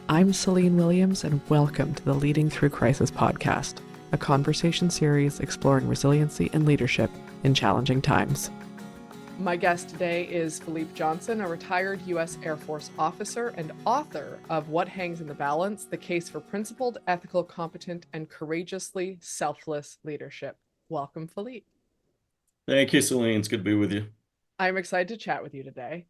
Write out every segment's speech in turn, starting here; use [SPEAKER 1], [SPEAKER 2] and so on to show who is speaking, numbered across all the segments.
[SPEAKER 1] I'm Celine Williams, and welcome to the Leading Through Crisis podcast, a conversation series exploring resiliency and leadership in challenging times. My guest today is Philippe Johnson, a retired U.S. Air Force officer and author of What Hangs in the Balance: The Case for Principled, Ethical, Competent, and Courageously Selfless Leadership. Welcome, Philippe.
[SPEAKER 2] Thank you, Celine. It's good to be with you.
[SPEAKER 1] I'm excited to chat with you today.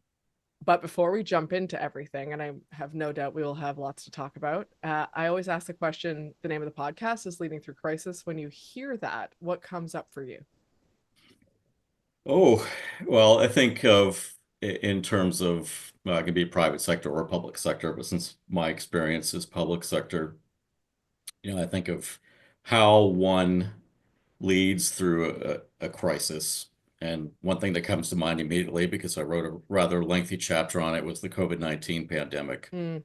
[SPEAKER 1] But before we jump into everything, and I have no doubt we will have lots to talk about, I always ask the question, the name of the podcast is Leading Through Crisis. When you hear that, what comes up for you?
[SPEAKER 2] Oh, well, I think of in terms of, it can be private sector or public sector, but since my experience is public sector, I think of how one leads through a crisis. And one thing that comes to mind immediately, because I wrote a rather lengthy chapter on it, was the COVID-19 pandemic.
[SPEAKER 1] Mm.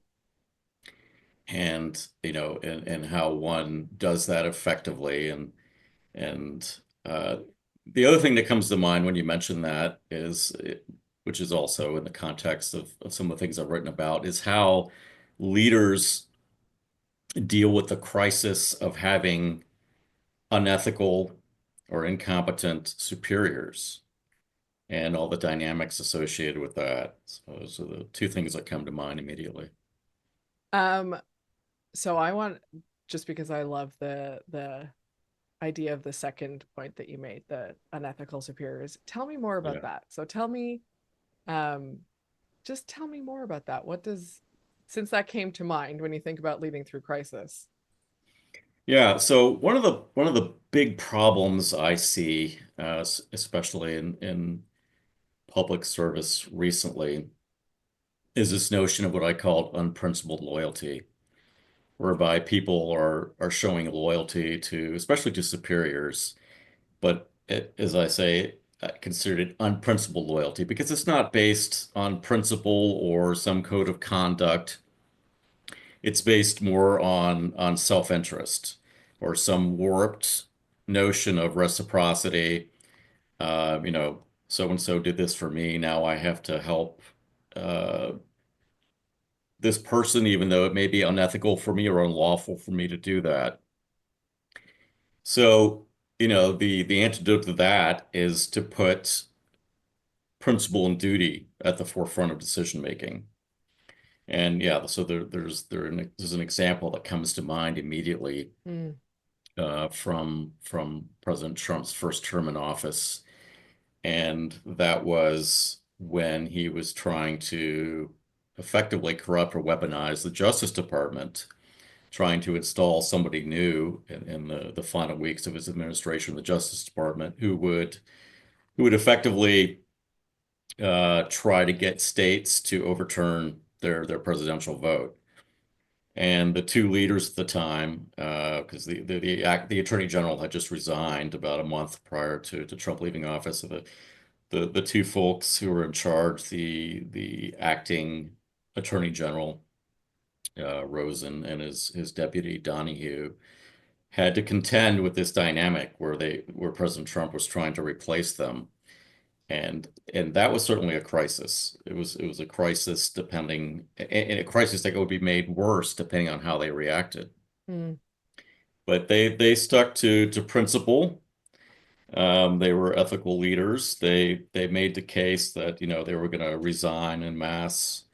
[SPEAKER 2] And how one does that effectively. And the other thing that comes to mind when you mention that is, which is also in the context of some of the things I've written about, is how leaders deal with the crisis of having unethical or incompetent superiors and all the dynamics associated with that. So those are the two things that come to mind immediately.
[SPEAKER 1] Um, so I want, just because I love the idea of the second point that you made, the unethical superiors, tell me more about
[SPEAKER 2] Yeah.
[SPEAKER 1] that. So tell me, um, just tell me more about that. Since that came to mind when you think about leading through crisis.
[SPEAKER 2] Yeah, so one of the big problems I see, especially in public service recently, is this notion of what I call unprincipled loyalty, whereby people are showing loyalty to, especially to superiors, but as I say, I consider it unprincipled loyalty because it's not based on principle or some code of conduct. It's based more on self-interest or some warped notion of reciprocity. So and so did this for me. Now I have to help uh, this person, even though it may be unethical for me or unlawful for me to do that. So, the antidote to that is to put principle and duty at the forefront of decision making. And yeah, so there's an example that comes to mind immediately
[SPEAKER 1] Mm.
[SPEAKER 2] from President Trump's first term in office, and that was when he was trying to effectively corrupt or weaponize the Justice Department, trying to install somebody new in the final weeks of his administration, the Justice Department, who would effectively try to get states to overturn their presidential vote. And the two leaders at the time, because the attorney general had just resigned about a month prior to Trump leaving office, so the two folks who were in charge, the acting attorney general Rosen and his deputy Donahue, had to contend with this dynamic where President Trump was trying to replace them. And that was certainly a crisis. It was a crisis and a crisis that would be made worse depending on how they reacted.
[SPEAKER 1] Mm.
[SPEAKER 2] But they stuck to principle. They were ethical leaders. They made the case that they were going to resign en masse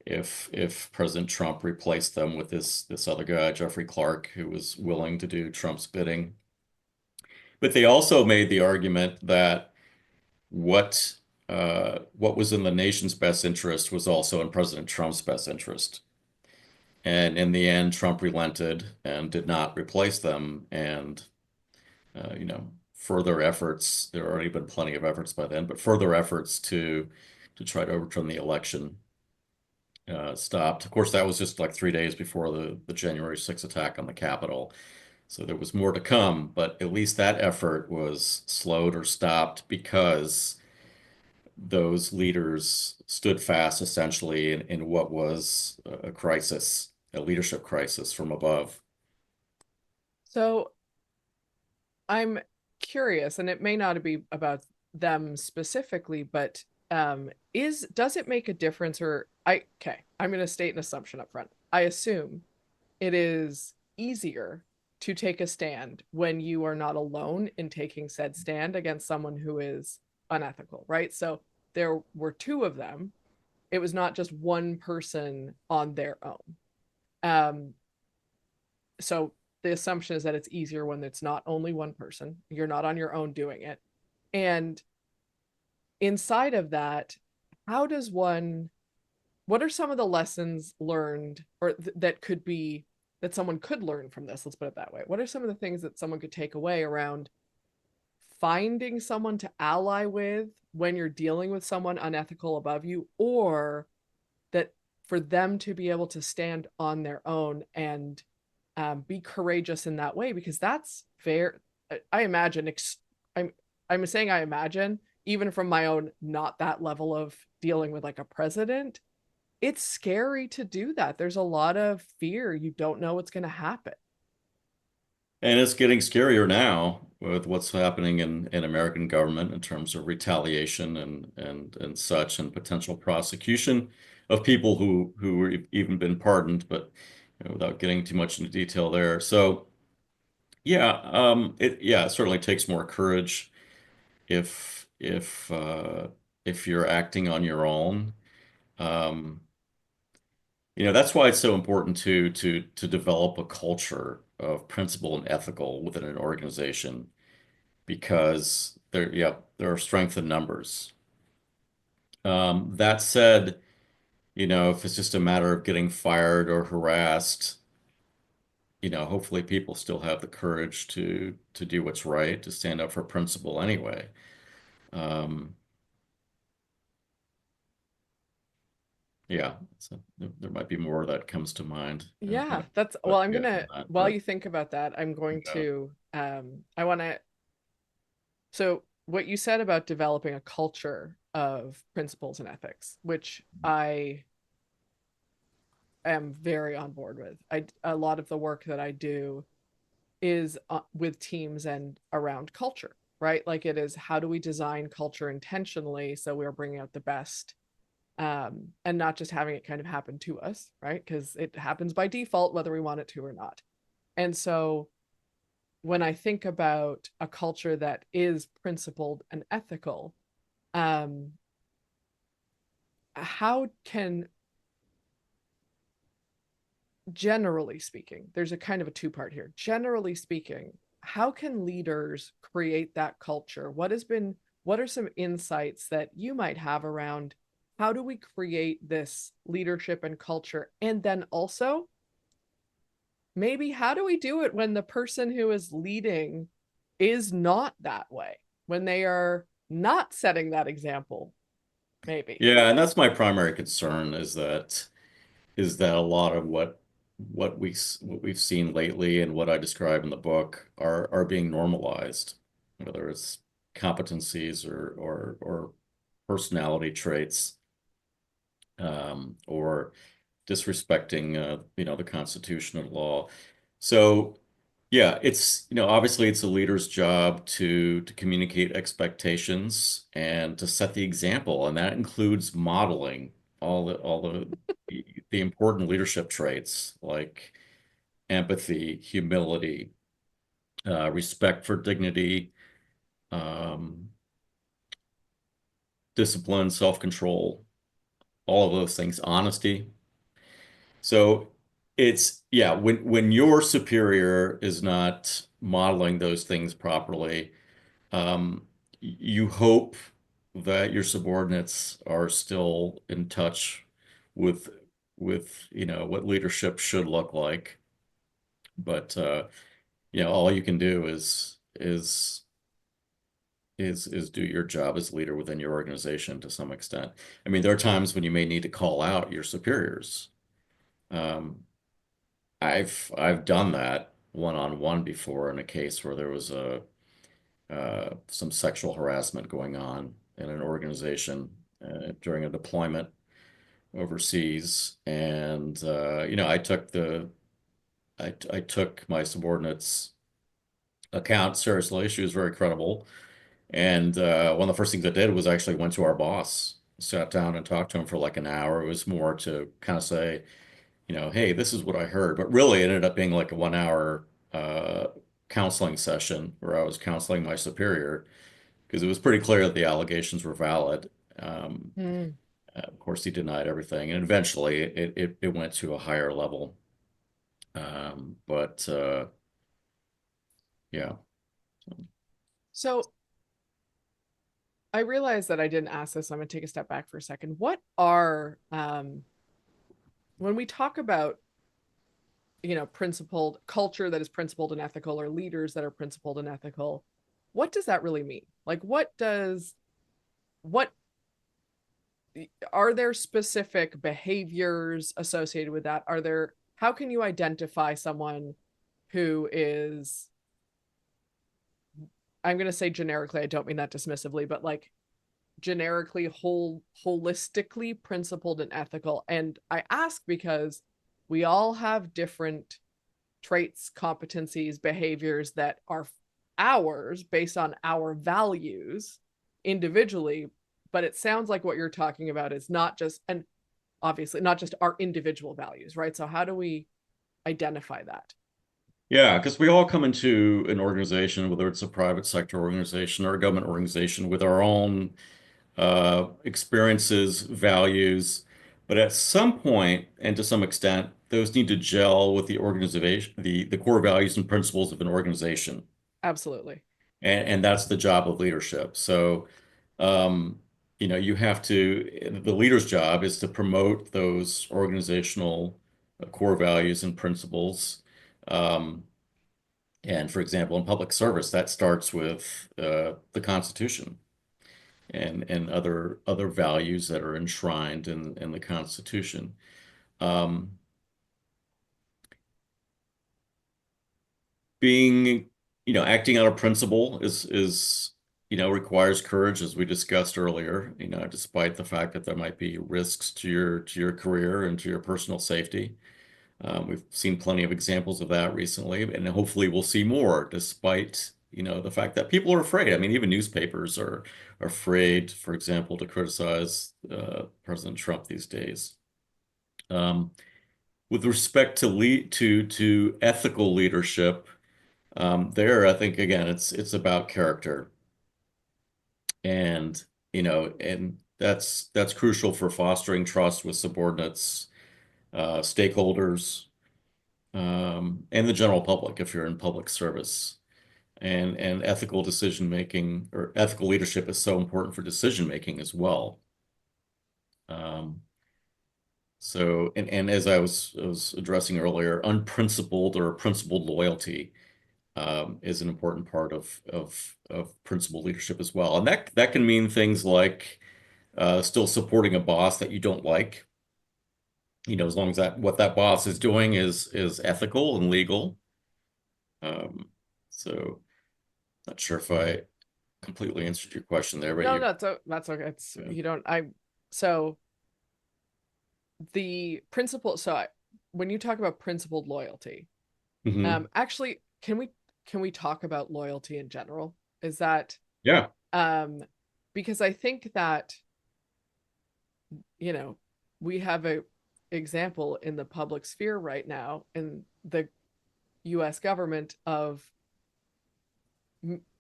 [SPEAKER 2] if President Trump replaced them with this other guy, Jeffrey Clark, who was willing to do Trump's bidding. But they also made the argument that what what was in the nation's best interest was also in President Trump's best interest. And in the end, Trump relented and did not replace them. And further efforts, there had already been plenty of efforts by then, but further efforts to try to overturn the election stopped. Of course, that was just like 3 days before the January 6th attack on the Capitol. So there was more to come, but at least that effort was slowed or stopped because those leaders stood fast essentially in what was a crisis, a leadership crisis from above.
[SPEAKER 1] So I'm curious, and it may not be about them specifically, but does it make a difference, or I'm going to state an assumption up front. I assume it is easier to take a stand when you are not alone in taking said stand against someone who is unethical, right? So there were two of them. It was not just one person on their own. Um, so the assumption is that it's easier when it's not only one person. You're not on your own doing it. And inside of that, how does one, what are some of the lessons learned or that could be that someone could learn from this? Let's put it that way. What are some of the things that someone could take away around finding someone to ally with when you're dealing with someone unethical above you, or that for them to be able to stand on their own and be courageous in that way? Because that's fair. I imagine, I'm saying I imagine, even from my own not that level of dealing with like a president, it's scary to do that. There's a lot of fear. You don't know what's going to happen.
[SPEAKER 2] And it's getting scarier now with what's happening in American government in terms of retaliation and such and potential prosecution of people who were even been pardoned, but without getting too much into detail there. So yeah, it certainly takes more courage if you're acting on your own. Um, that's why it's so important to develop a culture of principle and ethical within an organization because there are strength in numbers. That said, if it's just a matter of getting fired or harassed, hopefully people still have the courage to do what's right, to stand up for principle anyway. Um, yeah, so there might be more that comes to mind,
[SPEAKER 1] Yeah,
[SPEAKER 2] but
[SPEAKER 1] that's well, I'm
[SPEAKER 2] yeah,
[SPEAKER 1] gonna,
[SPEAKER 2] that,
[SPEAKER 1] while
[SPEAKER 2] but
[SPEAKER 1] you think about that, I'm going
[SPEAKER 2] yeah.
[SPEAKER 1] to I want to, so what you said about developing a culture of principles and ethics, which I am very on board with. A lot of the work that I do is with teams and around culture, right? Like it is, how do we design culture intentionally so we're bringing out the best, and not just having it kind of happen to us, right? Because it happens by default whether we want it to or not. And so when I think about a culture that is principled and ethical, um, how can, generally speaking, there's a kind of a two-part here. Generally speaking, how can leaders create that culture? What are some insights that you might have around how do we create this leadership and culture? And then also, maybe how do we do it when the person who is leading is not that way, when they are not setting that example, maybe?
[SPEAKER 2] Yeah, and that's my primary concern is that a lot of what we've seen lately and what I describe in the book are being normalized, whether it's competencies or personality traits, or disrespecting the Constitution and law. So yeah, it's obviously it's a leader's job to communicate expectations and to set the example, and that includes modeling all the important leadership traits like empathy, humility, respect for dignity, um, discipline, self-control, all of those things, honesty. So yeah, when your superior is not modeling those things properly, you hope that your subordinates are still in touch with what leadership should look like. But all you can do is do your job as leader within your organization to some extent. I mean, there are times when you may need to call out your superiors. Um, I've done that one-on-one before in a case where there was a some sexual harassment going on in an organization during a deployment overseas, and I took my subordinates' account seriously. She was very credible, and one of the first things I did was actually went to our boss sat down and talked to him for like an hour. It was more to kind of say, hey, this is what I heard. But really, it ended up being like a 1 hour counseling session where I was counseling my superior because it was pretty clear that the allegations were valid. Um,
[SPEAKER 1] Mm.
[SPEAKER 2] of course, he denied everything, and eventually it went to a higher level. But yeah.
[SPEAKER 1] So I realized that I didn't ask this. So I'm going to take a step back for a second. What are, when we talk about, principled culture that is principled and ethical, or leaders that are principled and ethical, what does that really mean? Like, what are there specific behaviors associated with that? How can you identify someone who is, I'm going to say generically, I don't mean that dismissively, but like generically holistically principled and ethical? And I ask because we all have different traits, competencies, behaviors that are ours based on our values individually. But it sounds like what you're talking about is not just, and obviously not just our individual values, right? So how do we identify that?
[SPEAKER 2] Yeah, because we all come into an organization, whether it's a private sector organization or a government organization, with our own experiences, values, but at some point, and to some extent, those need to gel with the organization, the core values and principles of an organization.
[SPEAKER 1] Absolutely.
[SPEAKER 2] And that's the job of leadership. So, um, you have to, the leader's job is to promote those organizational core values and principles. Um, and for example, in public service, that starts with the Constitution and other values that are enshrined in the Constitution. Um, being, acting out of principle is requires courage, as we discussed earlier. Despite the fact that there might be risks to your career and to your personal safety. We've seen plenty of examples of that recently, and hopefully we'll see more, despite, the fact that people are afraid. I mean, even newspapers are afraid, for example, to criticize President Trump these days. Um, with respect to to ethical leadership, there, I think again, it's about character, and and that's crucial for fostering trust with subordinates, stakeholders, and the general public if you're in public service. And ethical decision making or ethical leadership is so important for decision making as well. Um, and as I was addressing earlier, unprincipled or principled loyalty is an important part of principled leadership as well. And that can mean things like still supporting a boss that you don't like, as long as that what that boss is doing is ethical and legal. Um, so not sure if I completely answered your question there, but
[SPEAKER 1] No,
[SPEAKER 2] you,
[SPEAKER 1] no, that's okay. It's
[SPEAKER 2] yeah.
[SPEAKER 1] you don't I so the principle so I, when you talk about principled loyalty,
[SPEAKER 2] Hmm.
[SPEAKER 1] actually can we talk about loyalty in general? Is that
[SPEAKER 2] Yeah.
[SPEAKER 1] um because I think that, you know, we have a example in the public sphere right now in the US government of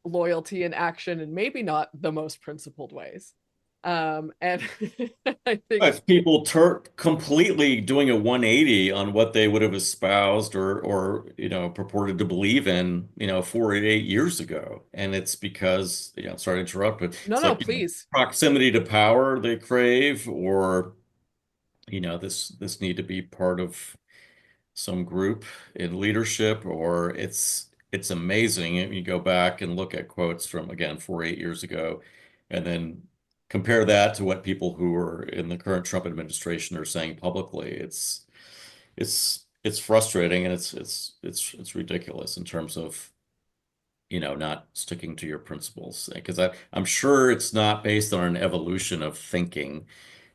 [SPEAKER 1] loyalty and action and maybe not the most principled ways. And I think
[SPEAKER 2] It's people completely doing a 180 on what they would have espoused or purported to believe in 4 or 8 years ago, and it's because sorry to interrupt, but
[SPEAKER 1] no,
[SPEAKER 2] it's
[SPEAKER 1] no,
[SPEAKER 2] like
[SPEAKER 1] please.
[SPEAKER 2] proximity to power they crave, or this need to be part of some group in leadership, or it's amazing if you go back and look at quotes from again 4 or 8 years ago, and then compare that to what people who are in the current Trump administration are saying publicly. It's frustrating, and it's ridiculous in terms of not sticking to your principles, because I'm sure it's not based on an evolution of thinking.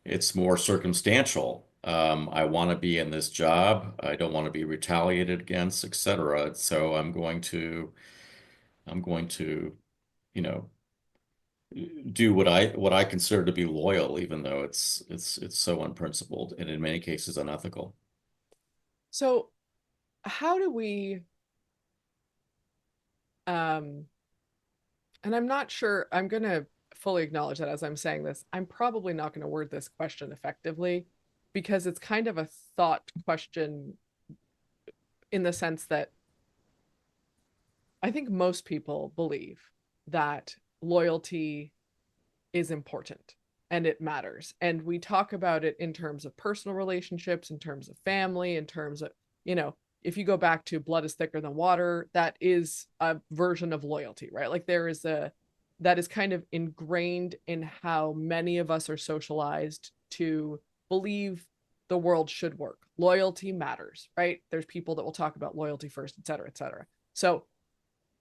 [SPEAKER 2] It's more circumstantial. I want to be in this job. I don't want to be retaliated against, etc. So I'm going to, you know, do what I consider to be loyal, even though it's so unprincipled and in many cases unethical.
[SPEAKER 1] So, how do we, um, and I'm not sure, I'm going to fully acknowledge that as I'm saying this, I'm probably not going to word this question effectively because it's kind of a thought question in the sense that I think most people believe that loyalty is important and it matters. And we talk about it in terms of personal relationships, in terms of family, in terms of, you know, if you go back to blood is thicker than water, that is a version of loyalty, right? Like there is a, that is kind of ingrained in how many of us are socialized to believe the world should work. Loyalty matters, right? There's people that will talk about loyalty first, et cetera, et cetera. So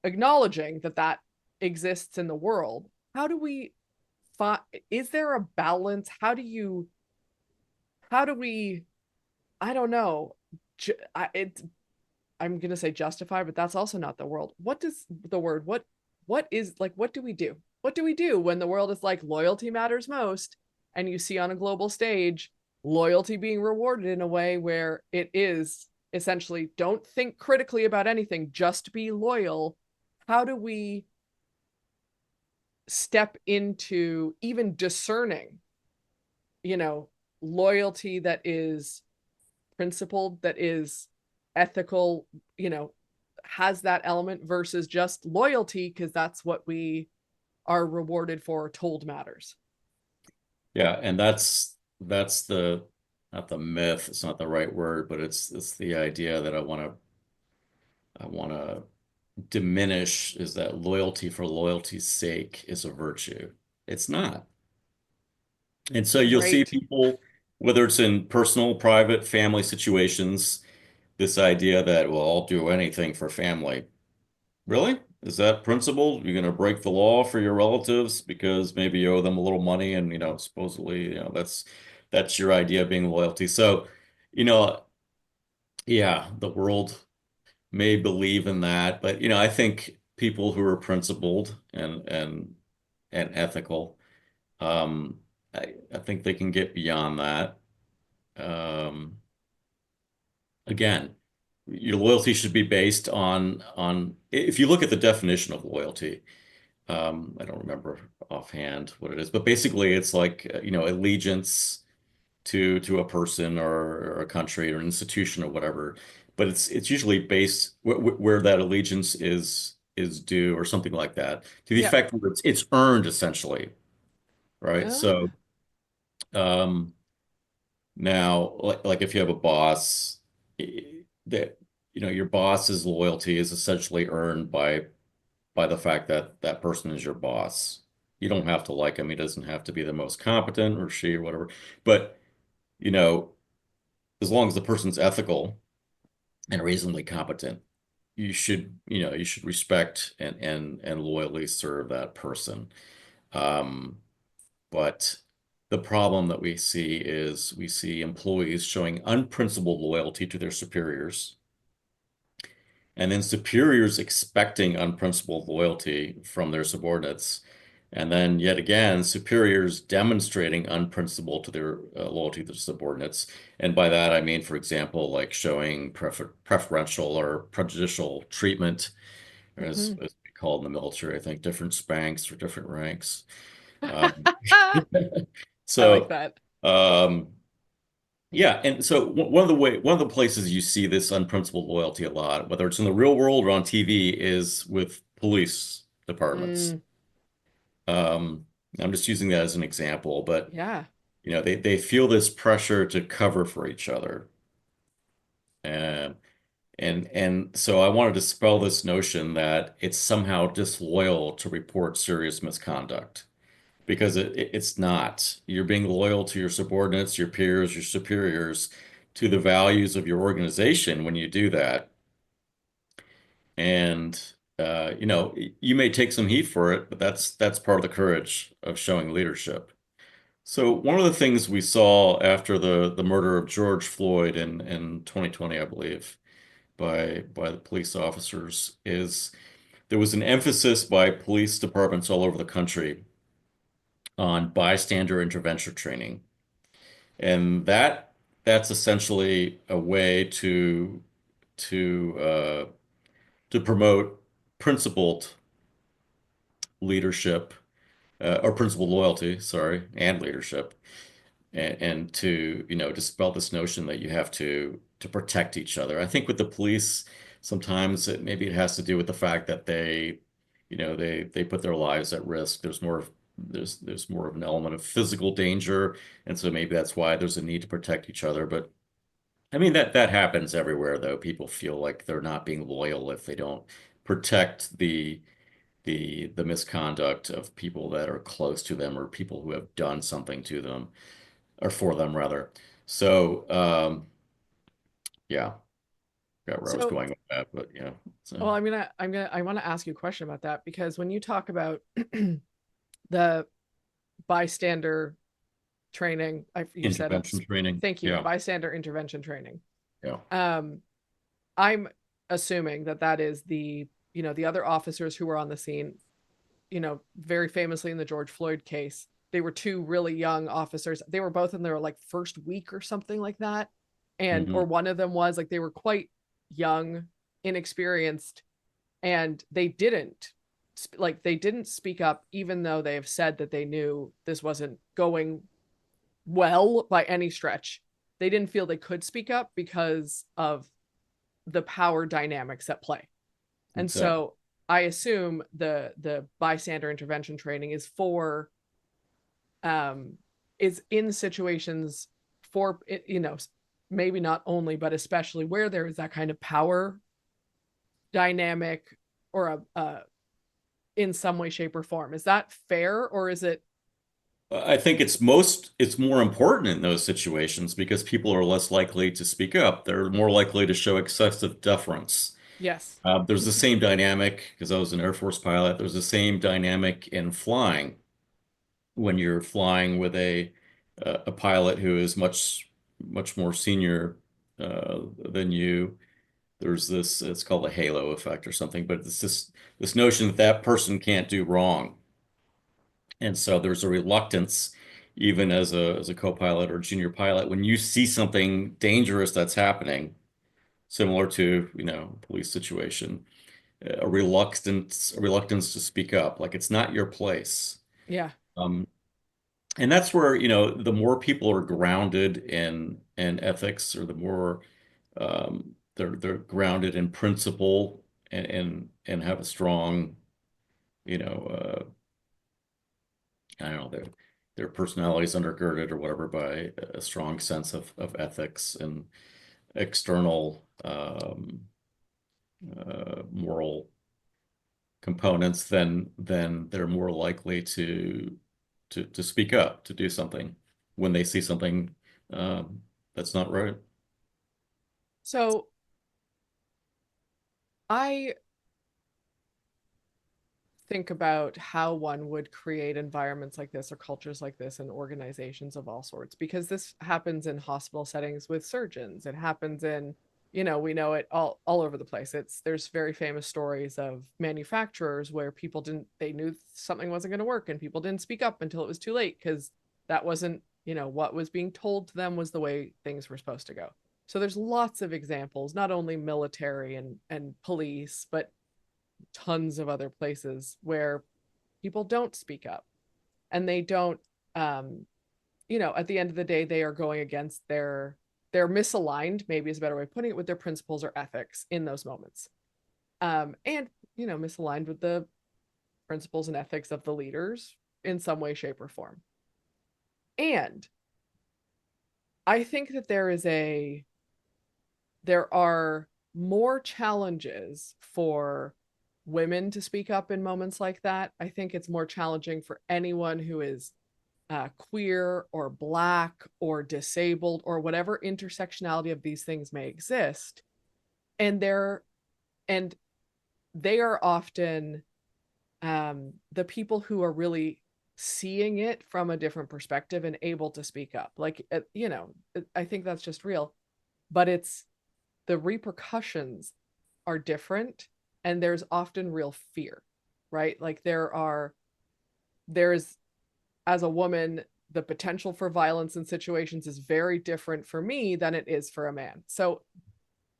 [SPEAKER 1] acknowledging that that exists in the world, how do we find, is there a balance? How do we, I don't know. I'm going to say justify, but that's also not the world. What does the word, what is like, what do we do? What do we do when the world is like loyalty matters most? And you see on a global stage, loyalty being rewarded in a way where it is essentially don't think critically about anything, just be loyal. How do we step into even discerning, you know, loyalty that is principled, that is ethical, you know, has that element versus just loyalty because that's what we are rewarded for, told matters.
[SPEAKER 2] Yeah, and that's the not the myth, it's not the right word, but it's the idea that I want to diminish is that loyalty for loyalty's sake is a virtue. It's not. And so you'll see
[SPEAKER 1] Right.
[SPEAKER 2] people, whether it's in personal, private, family situations, this idea that, well, I'll do anything for family. Really? Is that principle? You're going to break the law for your relatives because maybe you owe them a little money and, supposedly, that's your idea of being loyalty. So, you know, yeah, the world may believe in that, but I think people who are principled and ethical, I think they can get beyond that. Um, Again, your loyalty should be based on if you look at the definition of loyalty, I don't remember offhand what it is, but basically it's like allegiance to a person or a country or an institution or whatever. But it's usually based where that allegiance is due or something like that, to the
[SPEAKER 1] Yeah.
[SPEAKER 2] effect where it's earned essentially, right?
[SPEAKER 1] Uh,
[SPEAKER 2] So um, now, like if you have a boss, that your boss's loyalty is essentially earned by the fact that that person is your boss. You don't have to like him. He doesn't have to be the most competent or she or whatever. But, you know, as long as the person's ethical and reasonably competent, you should respect and loyally serve that person. Um, but the problem that we see is we see employees showing unprincipled loyalty to their superiors, and then superiors expecting unprincipled loyalty from their subordinates. And then yet again, superiors demonstrating unprincipled to their loyalty to their subordinates. And by that, I mean, for example, like showing preferential or prejudicial treatment,
[SPEAKER 1] mhm.
[SPEAKER 2] as we call it in the military, I think, different spanks for different ranks. Um,
[SPEAKER 1] I like
[SPEAKER 2] so,
[SPEAKER 1] that.
[SPEAKER 2] um, yeah, and so one of the places you see this unprincipled loyalty a lot, whether it's in the real world or on TV, is with police departments.
[SPEAKER 1] Mm,
[SPEAKER 2] Um, I'm just using that as an example, but
[SPEAKER 1] yeah.
[SPEAKER 2] they feel this pressure to cover for each other, and and so I want to dispel this notion that it's somehow disloyal to report serious misconduct. Because it's not. You're being loyal to your subordinates, your peers, your superiors, to the values of your organization when you do that. And you may take some heat for it, but that's part of the courage of showing leadership. So one of the things we saw after the murder of George Floyd in 2020, I believe, by the police officers, is there was an emphasis by police departments all over the country on bystander intervention training. And that's essentially a way to to promote principled leadership or principled loyalty, sorry, and leadership, and to, dispel this notion that you have to protect each other. I think with the police, sometimes maybe it has to do with the fact that they put their lives at risk. There's more of an element of physical danger, and so maybe that's why there's a need to protect each other. But I mean that happens everywhere, though. People feel like they're not being loyal if they don't protect the misconduct of people that are close to them or people who have done something to them or for them rather. So yeah, got where I was
[SPEAKER 1] So,
[SPEAKER 2] going with that, but yeah. So
[SPEAKER 1] well, I want to ask you a question about that because when you talk about the bystander training, you said
[SPEAKER 2] intervention
[SPEAKER 1] it's,
[SPEAKER 2] training.
[SPEAKER 1] thank you,
[SPEAKER 2] Yeah.
[SPEAKER 1] bystander intervention training.
[SPEAKER 2] Yeah.
[SPEAKER 1] Um, I'm assuming that that is the other officers who were on the scene, very famously in the George Floyd case. They were two really young officers. They were both in their like first week or something like that. And,
[SPEAKER 2] Hmm.
[SPEAKER 1] or one of them was like, they were quite young, inexperienced, and they didn't speak up, even though they have said that they knew this wasn't going well by any stretch. They didn't feel they could speak up because of the power dynamics at play. And
[SPEAKER 2] Exactly.
[SPEAKER 1] so I assume the bystander intervention training um is in situations for maybe not only but especially where there is that kind of power dynamic or a in some way, shape, or form. Is that fair, or is it?
[SPEAKER 2] I think it's more important in those situations because people are less likely to speak up. They're more likely to show excessive deference.
[SPEAKER 1] Yes.
[SPEAKER 2] There's the same dynamic because I was an Air Force pilot. There's the same dynamic in flying when you're flying with a pilot who is much more senior than you. There's this, it's called the halo effect or something, but it's this notion that that person can't do wrong. And so there's a reluctance, even as a co-pilot or junior pilot, when you see something dangerous that's happening, similar to, police situation, a reluctance to speak up, like it's not your place.
[SPEAKER 1] Yeah.
[SPEAKER 2] Um, and that's where, the more people are grounded in ethics, or the more they're grounded in principle and have a strong, you know, I don't know, their personality is undergirded or whatever by a strong sense of ethics and external moral components, then they're more likely to speak up, to do something when they see something that's not right.
[SPEAKER 1] So I think about how one would create environments like this or cultures like this in organizations of all sorts, because this happens in hospital settings with surgeons. It happens in, we know it all over the place. There's very famous stories of manufacturers where people didn't they knew something wasn't going to work and people didn't speak up until it was too late because that wasn't, what was being told to them was the way things were supposed to go. So there's lots of examples, not only military and police, but tons of other places where people don't speak up and they don't um at the end of the day they are going against they're misaligned, maybe is a better way of putting it, with their principles or ethics in those moments, and misaligned with the principles and ethics of the leaders in some way, shape, or form. And I think that there are more challenges for women to speak up in moments like that. I think it's more challenging for anyone who is queer or black or disabled or whatever intersectionality of these things may exist. And and they are often the people who are really seeing it from a different perspective and able to speak up. Like, I think that's just real, but it's the repercussions are different, and there's often real fear, right? Like there's as a woman, the potential for violence in situations is very different for me than it is for a man. So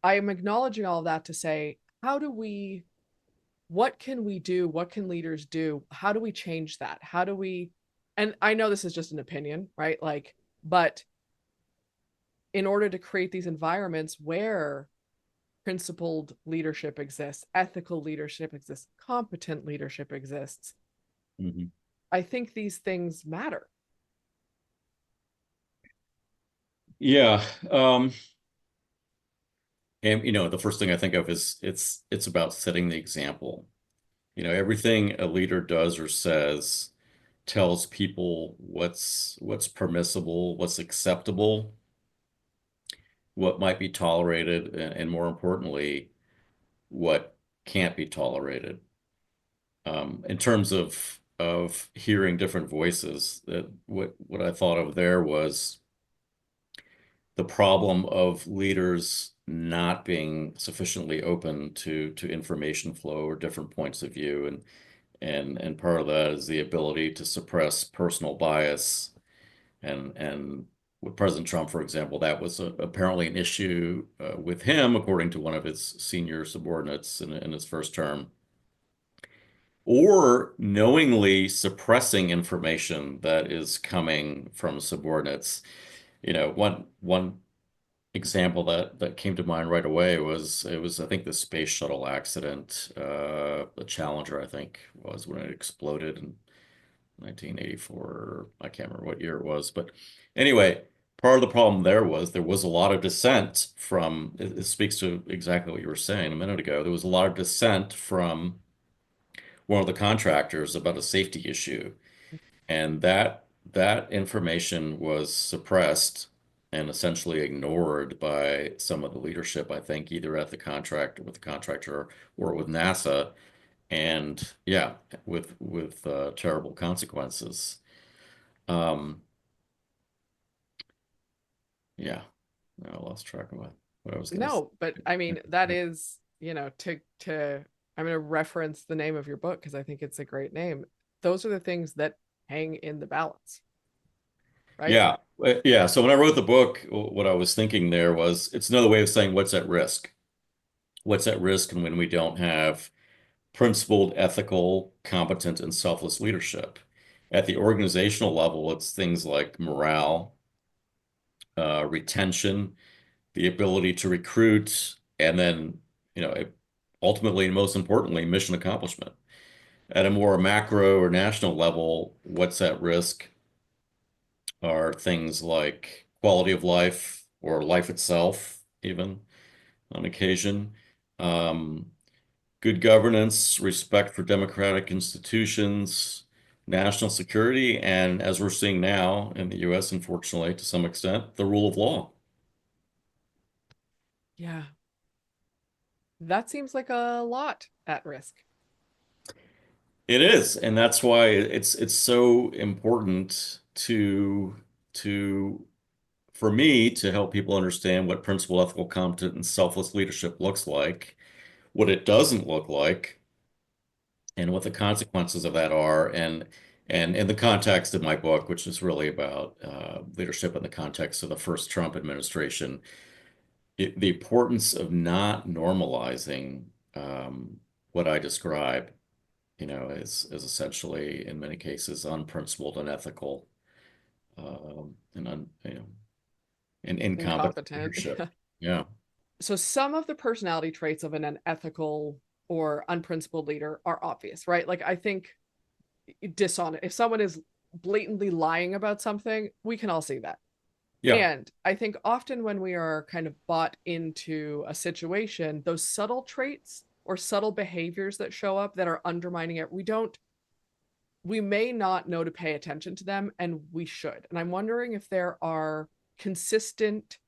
[SPEAKER 1] I am acknowledging all of that to say, what can we do? What can leaders do? How do we change that? How do we, and I know this is just an opinion, right? Like, but in order to create these environments where principled leadership exists, ethical leadership exists, competent leadership exists,
[SPEAKER 2] Mhm.
[SPEAKER 1] I think these things matter.
[SPEAKER 2] Yeah. And the first thing I think of is it's about setting the example. Everything a leader does or says tells people what's permissible, what's acceptable, what might be tolerated, and more importantly, what can't be tolerated. In terms of hearing different voices, that what I thought of there was the problem of leaders not being sufficiently open to information flow or different points of view, and part of that is the ability to suppress personal bias. And with President Trump, for example, that was apparently an issue with him, according to one of his senior subordinates in his first term, or knowingly suppressing information that is coming from subordinates. One example that came to mind right away was I think the space shuttle accident, the Challenger, I think was when it exploded in 1984. I can't remember what year it was, but anyway, part of the problem there was a lot of dissent from. It speaks to exactly what you were saying a minute ago. There was a lot of dissent from one of the contractors about a safety issue, and that information was suppressed and essentially ignored by some of the leadership, I think, either at the contract with the contractor or with NASA, and yeah, with terrible consequences. Um, yeah, no, I lost track of what I was going to say.
[SPEAKER 1] No, but I mean, that is, to I'm going to reference the name of your book because I think it's a great name. Those are the things that hang in the balance, right?
[SPEAKER 2] Yeah, yeah. So when I wrote the book, what I was thinking there was it's another way of saying what's at risk. What's at risk and when we don't have principled, ethical, competent, and selfless leadership. At the organizational level, it's things like morale, retention, the ability to recruit, and then, ultimately and most importantly, mission accomplishment. At a more macro or national level, what's at risk are things like quality of life or life itself, even on occasion. Um, Good governance, respect for democratic institutions, national security, and as we're seeing now in the US, unfortunately, to some extent, the rule of law.
[SPEAKER 1] Yeah. That seems like a lot at risk.
[SPEAKER 2] It is, and that's why it's so important to for me to help people understand what principled, ethical, competent, and selfless leadership looks like, what it doesn't look like, and what the consequences of that are. And in the context of my book, which is really about leadership in the context of the first Trump administration, the importance of not normalizing what I describe, is essentially in many cases unprincipled, unethical, and incompetent
[SPEAKER 1] Incompetent.
[SPEAKER 2] leadership. Yeah.
[SPEAKER 1] So some of the personality traits of an unethical or unprincipled leader are obvious, right? Like I think dishonest. If someone is blatantly lying about something, we can all see that.
[SPEAKER 2] Yeah.
[SPEAKER 1] And I think often when we are kind of bought into a situation, those subtle traits or subtle behaviors that show up that are undermining it, we may not know to pay attention to them, and we should. And I'm wondering if there are consistent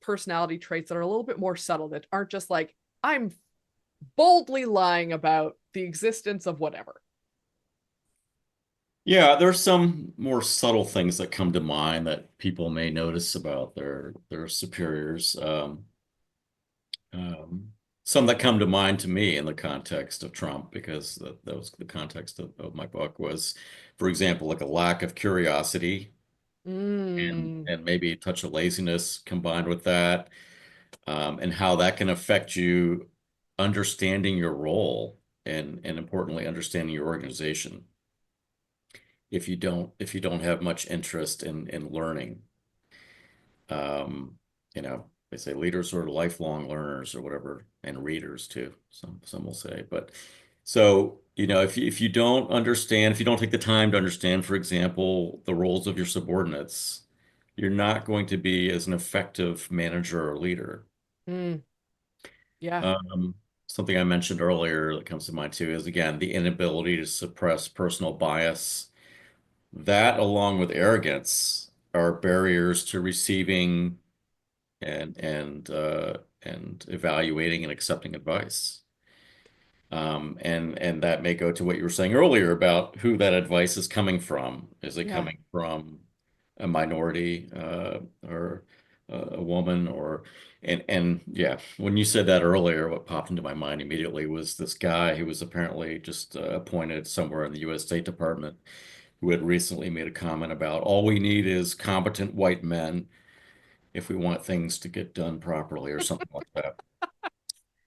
[SPEAKER 1] personality traits that are a little bit more subtle that aren't just like, I'm boldly lying about the existence of whatever.
[SPEAKER 2] Yeah, there's some more subtle things that come to mind that people may notice about their superiors. Um, some that come to mind to me in the context of Trump, because that was the context of my book was, for example, like a lack of curiosity
[SPEAKER 1] Mm,
[SPEAKER 2] and maybe a touch of laziness combined with that, and how that can affect you understanding your role and importantly understanding your organization if you don't have much interest in learning. Um, they say leaders are lifelong learners or whatever, and readers too. Some will say, but so if you don't understand, if you don't take the time to understand, for example, the roles of your subordinates, you're not going to be as an effective manager or leader.
[SPEAKER 1] mm, yeah,
[SPEAKER 2] Um, Something I mentioned earlier that comes to mind too is again the inability to suppress personal bias. That, along with arrogance, are barriers to receiving and evaluating and accepting advice. And that may go to what you were saying earlier about who that advice is coming from. Is it
[SPEAKER 1] yeah,
[SPEAKER 2] coming from a minority or a woman or and yeah, when you said that earlier, what popped into my mind immediately was this guy who was apparently just appointed somewhere in the U.S. State Department who had recently made a comment about all we need is competent white men if we want things to get done properly or something like that.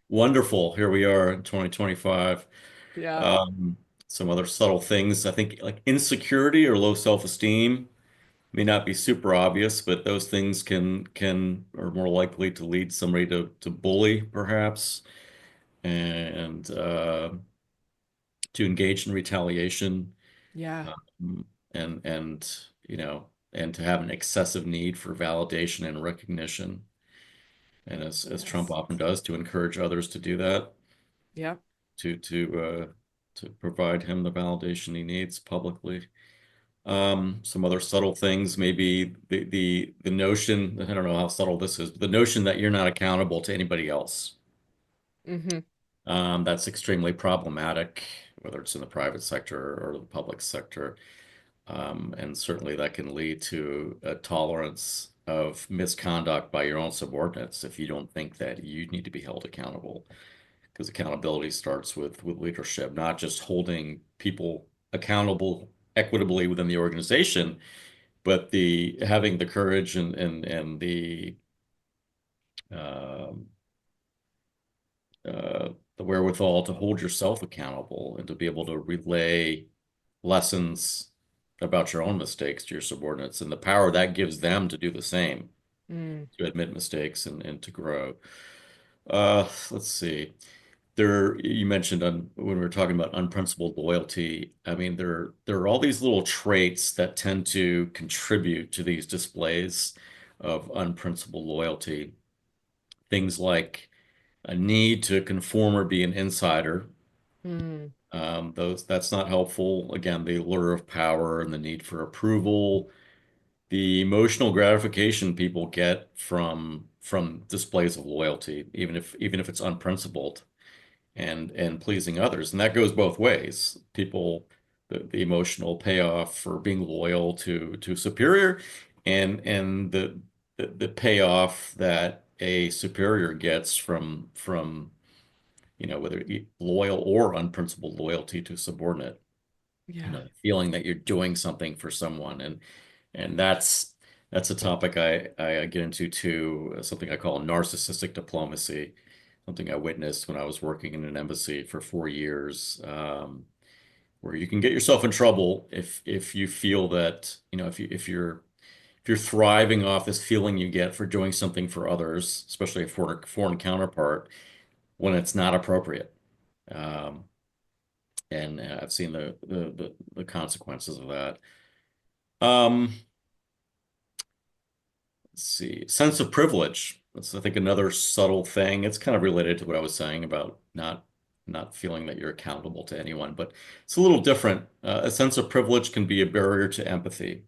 [SPEAKER 2] Wonderful. Here we are in 2025.
[SPEAKER 1] yeah,
[SPEAKER 2] Um, some other subtle things, I think like insecurity or low self-esteem may not be super obvious, but those things can are more likely to lead somebody to bully perhaps and to engage in retaliation
[SPEAKER 1] yeah,
[SPEAKER 2] um, and and to have an excessive need for validation and recognition. And as Trump
[SPEAKER 1] yes,
[SPEAKER 2] often does, to encourage others to do that,
[SPEAKER 1] yeah,
[SPEAKER 2] to to uh, to provide him the validation he needs publicly. Some other subtle things, maybe the notion, I don't know how subtle this is, but the notion that you're not accountable to anybody else.
[SPEAKER 1] mm-hmm,
[SPEAKER 2] That's extremely problematic, whether it's in the private sector or the public sector. And certainly that can lead to a tolerance of misconduct by your own subordinates if you don't think that you need to be held accountable. Because accountability starts with leadership, not just holding people accountable equitably within the organization, but the having the courage and um, the wherewithal to hold yourself accountable and to be able to relay lessons about your own mistakes to your subordinates and the power that gives them to do the same,
[SPEAKER 1] mm,
[SPEAKER 2] to admit mistakes and to grow. Let's see. You mentioned when we were talking about unprincipled loyalty. I mean, there are all these little traits that tend to contribute to these displays of unprincipled loyalty. Things like a need to conform or be an insider.
[SPEAKER 1] mm,
[SPEAKER 2] That's not helpful. Again, the allure of power and the need for approval, the emotional gratification people get from displays of loyalty, even if it's unprincipled and pleasing others. And that goes both ways. The emotional payoff for being loyal to superior and the payoff that a superior gets from whether loyal or unprincipled loyalty to subordinate,
[SPEAKER 1] yeah,
[SPEAKER 2] feeling that you're doing something for someone. And that's a topic I get into too, something I call narcissistic diplomacy, something I witnessed when I was working in an embassy for 4 years, where you can get yourself in trouble if you feel that, if you're thriving off this feeling you get for doing something for others, especially a foreign counterpart, when it's not appropriate. Um, and I've seen the consequences of that. Um, let's see, sense of privilege. That's, I think, another subtle thing. It's kind of related to what I was saying about not feeling that you're accountable to anyone, but it's a little different. A sense of privilege can be a barrier to empathy,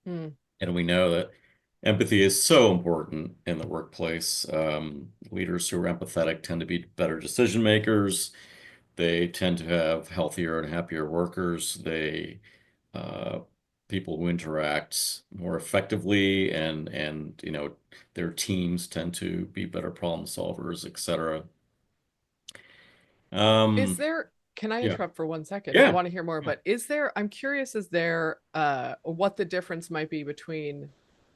[SPEAKER 1] mm,
[SPEAKER 2] and we know that empathy is so important in the workplace. Leaders who are empathetic tend to be better decision makers. They tend to have healthier and happier workers. Uh, People who interact more effectively and their teams tend to be better problem solvers, etc.
[SPEAKER 1] Is
[SPEAKER 2] Um,
[SPEAKER 1] there, can I
[SPEAKER 2] yeah,
[SPEAKER 1] interrupt for 1 second? I
[SPEAKER 2] yeah,
[SPEAKER 1] want to hear more,
[SPEAKER 2] yeah.
[SPEAKER 1] but is there, I'm curious, is there what the difference might be between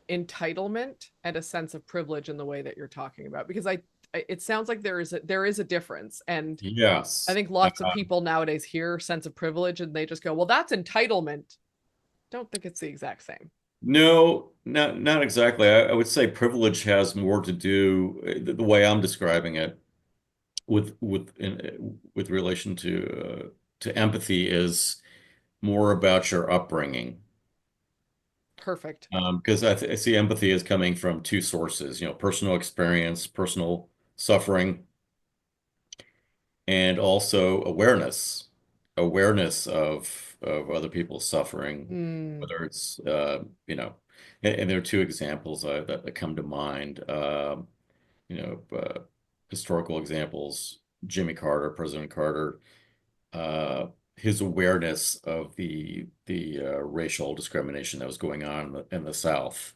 [SPEAKER 1] entitlement and a sense of privilege in the way that you're talking about? Because it sounds like there is a difference. And I
[SPEAKER 2] Yes.
[SPEAKER 1] think lots of people nowadays hear sense of privilege and they just go, well, that's entitlement. Don't think it's the exact same.
[SPEAKER 2] No, not exactly. I would say privilege has more to do the way I'm describing it with relation to empathy is more about your upbringing.
[SPEAKER 1] Perfect.
[SPEAKER 2] Because I see empathy as coming from two sources, personal experience, personal suffering, and also awareness of other people's suffering,
[SPEAKER 1] Mm,
[SPEAKER 2] whether it's and there are two examples that come to mind. You know, uh, Historical examples, Jimmy Carter, President Carter, uh, his awareness of the racial discrimination that was going on in the South,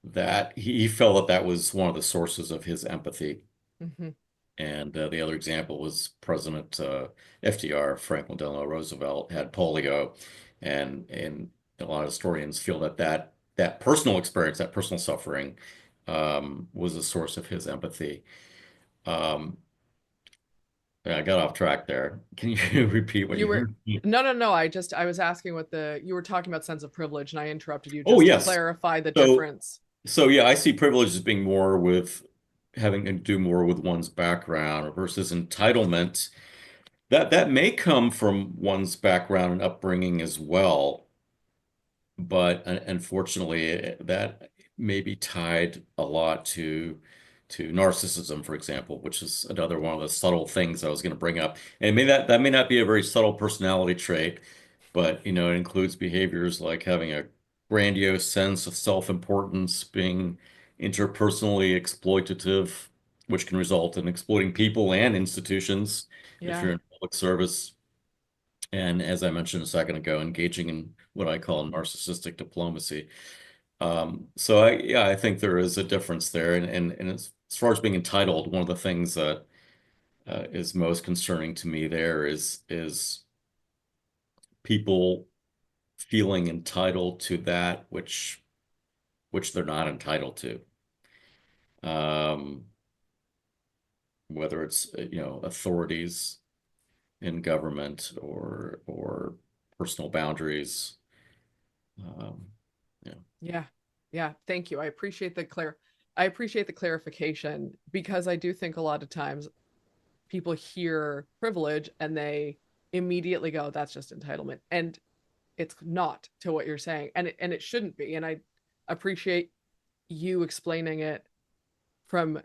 [SPEAKER 2] that he felt that that was one of the sources of his empathy.
[SPEAKER 1] hmm.
[SPEAKER 2] And the other example was President FDR, Franklin Delano Roosevelt, had polio, and a lot of historians feel that personal experience, that personal suffering, was a source of his empathy. Um, I got off track there. Can you repeat what
[SPEAKER 1] You
[SPEAKER 2] you
[SPEAKER 1] were,
[SPEAKER 2] heard?
[SPEAKER 1] no, no, no. I was asking you were talking about sense of privilege and I interrupted you
[SPEAKER 2] Oh,
[SPEAKER 1] just to
[SPEAKER 2] yes.
[SPEAKER 1] clarify the
[SPEAKER 2] So,
[SPEAKER 1] difference.
[SPEAKER 2] so yeah, I see privilege as being more with having to do more with one's background versus entitlement. That may come from one's background and upbringing as well, but unfortunately, that may be tied a lot to narcissism, for example, which is another one of the subtle things I was going to bring up. And that may not be a very subtle personality trait, but it includes behaviors like having a grandiose sense of self-importance, being interpersonally exploitative, which can result in exploiting people and institutions if
[SPEAKER 1] Yeah.
[SPEAKER 2] you're in public service. And as I mentioned a second ago, engaging in what I call narcissistic diplomacy. I think there is a difference there. And as far as being entitled, one of the things that is most concerning to me there is people feeling entitled to that which they're not entitled to. Um, Whether it's authorities in government or personal boundaries. Um, yeah.
[SPEAKER 1] Yeah. Yeah. Thank you. I appreciate the clarification because I do think a lot of times people hear privilege and they immediately go, that's just entitlement. And it's not to what you're saying. And it shouldn't be. And I appreciate you explaining it from,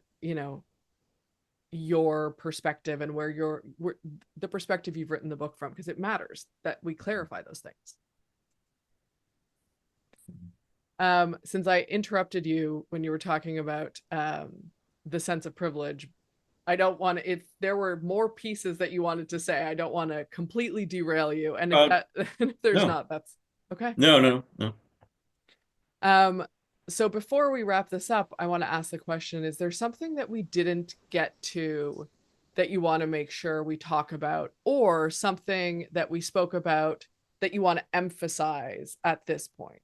[SPEAKER 1] your perspective and the perspective you've written the book from, because it matters that we clarify those things. Since I interrupted you when you were talking about the sense of privilege, I don't want to, if there were more pieces that you wanted to say, I don't want to completely derail you. And if
[SPEAKER 2] Uh,
[SPEAKER 1] that, if there's
[SPEAKER 2] no,
[SPEAKER 1] not, that's okay.
[SPEAKER 2] no.
[SPEAKER 1] Um, so before we wrap this up, I want to ask the question, is there something that we didn't get to that you want to make sure we talk about, or something that we spoke about that you want to emphasize at this point?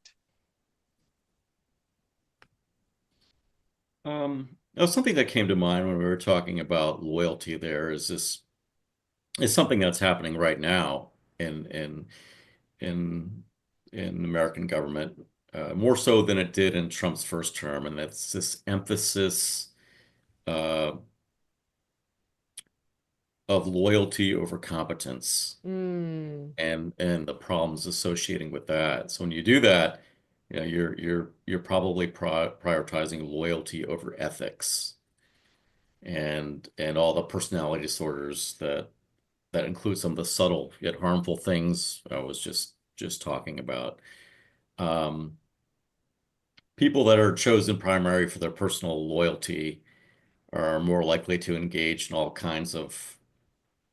[SPEAKER 2] Something that came to mind when we were talking about loyalty there is something that's happening right now in in in in the American government, more so than it did in Trump's first term, and that's this emphasis uh, of loyalty over competence
[SPEAKER 1] Mm,
[SPEAKER 2] and the problems associating with that. So when you do that, you're probably prioritizing loyalty over ethics and all the personality disorders that include some of the subtle yet harmful things I was just talking about. Um, People that are chosen primary for their personal loyalty are more likely to engage in all kinds of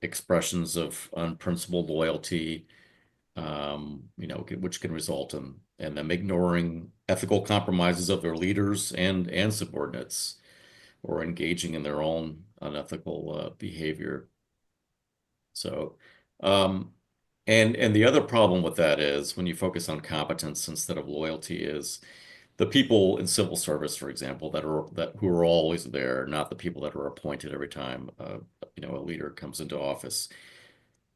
[SPEAKER 2] expressions of unprincipled loyalty, which can result in them ignoring ethical compromises of their leaders and subordinates, or engaging in their own unethical behavior. So, um, and the other problem with that is when you focus on competence instead of loyalty is the people in civil service, for example, that who are always there, not the people that are appointed every time a leader comes into office.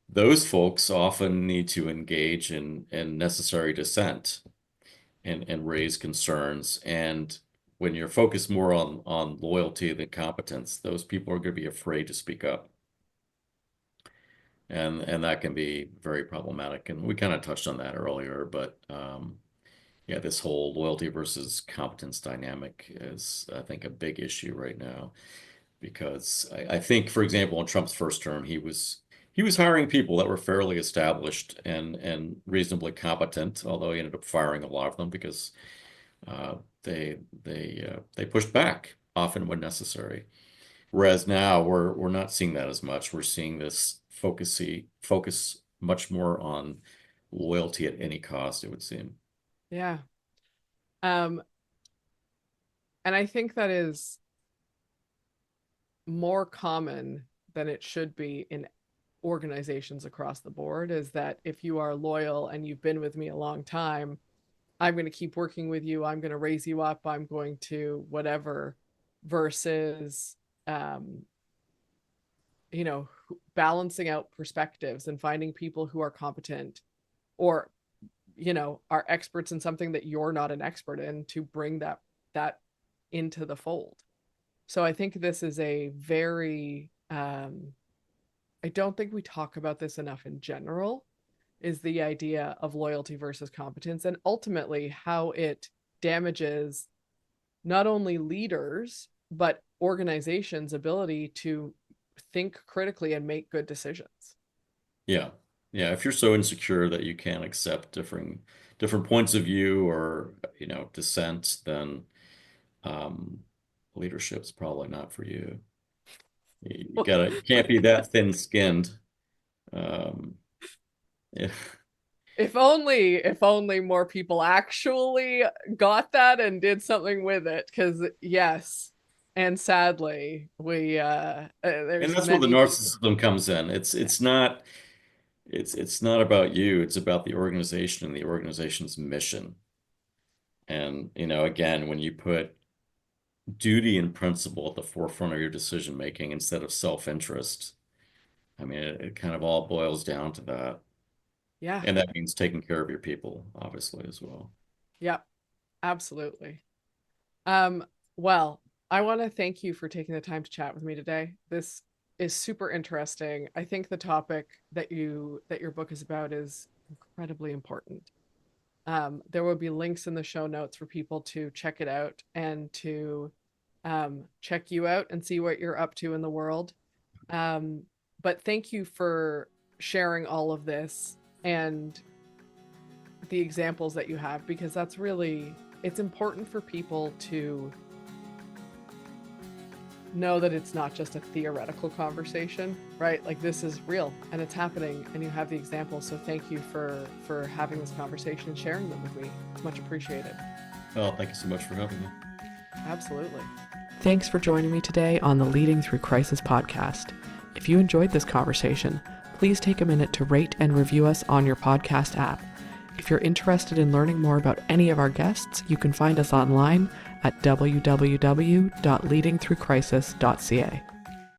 [SPEAKER 2] Those folks often need to engage in necessary dissent and raise concerns. And when you're focused more on loyalty than competence, those people are going to be afraid to speak up. And that can be very problematic. And we kind of touched on that earlier, but yeah, this whole loyalty versus competence dynamic is, I think, a big issue right now because I think, for example, in Trump's first term, he was hiring people that were fairly established and reasonably competent, although he ended up firing a lot of them because uh, they pushed back often when necessary. Whereas now we're not seeing that as much. We're seeing this focus much more on loyalty at any cost, it would seem.
[SPEAKER 1] Yeah. Um, and I think that is more common than it should be in organizations across the board, is that if you are loyal and you've been with me a long time, I'm going to keep working with you. I'm going to raise you up. I'm going to whatever, versus, um, balancing out perspectives and finding people who are competent or, are experts in something that you're not an expert in to bring that into the fold. So I think this is a very, I don't think we talk about this enough in general, is the idea of loyalty versus competence and ultimately how it damages not only leaders, but organizations' ability to think critically and make good decisions.
[SPEAKER 2] Yeah. Yeah. If you're so insecure that you can't accept different points of view or, dissent, then um, leadership's probably not for you. You can't be that thin-skinned. Um, yeah.
[SPEAKER 1] If only more people actually got that and did something with it, because yes, and sadly
[SPEAKER 2] And
[SPEAKER 1] there's
[SPEAKER 2] that's where the
[SPEAKER 1] many people.
[SPEAKER 2] narcissism comes in. It's not about you, it's about the organization and the organization's mission. And, again, when you put duty and principle at the forefront of your decision making instead of self-interest, I mean, it kind of all boils down to that.
[SPEAKER 1] Yeah.
[SPEAKER 2] And that means taking care of your people, obviously, as well.
[SPEAKER 1] Yeah, absolutely. Um, well, I want to thank you for taking the time to chat with me today. This is super interesting. I think the topic that your book is about is incredibly important. There will be links in the show notes for people to check it out and to check you out and see what you're up to in the world. Um, but thank you for sharing all of this and the examples that you have, because that's really, it's important for people to know that it's not just a theoretical conversation, right? Like this is real and it's happening and you have the examples. So thank you for having this conversation and sharing them with me. It's much appreciated.
[SPEAKER 2] Well, thank you so much for having me.
[SPEAKER 1] Absolutely.
[SPEAKER 3] Thanks for joining me today on the Leading Through Crisis podcast. If you enjoyed this conversation, please take a minute to rate and review us on your podcast app. If you're interested in learning more about any of our guests, you can find us online at www.leadingthroughcrisis.ca.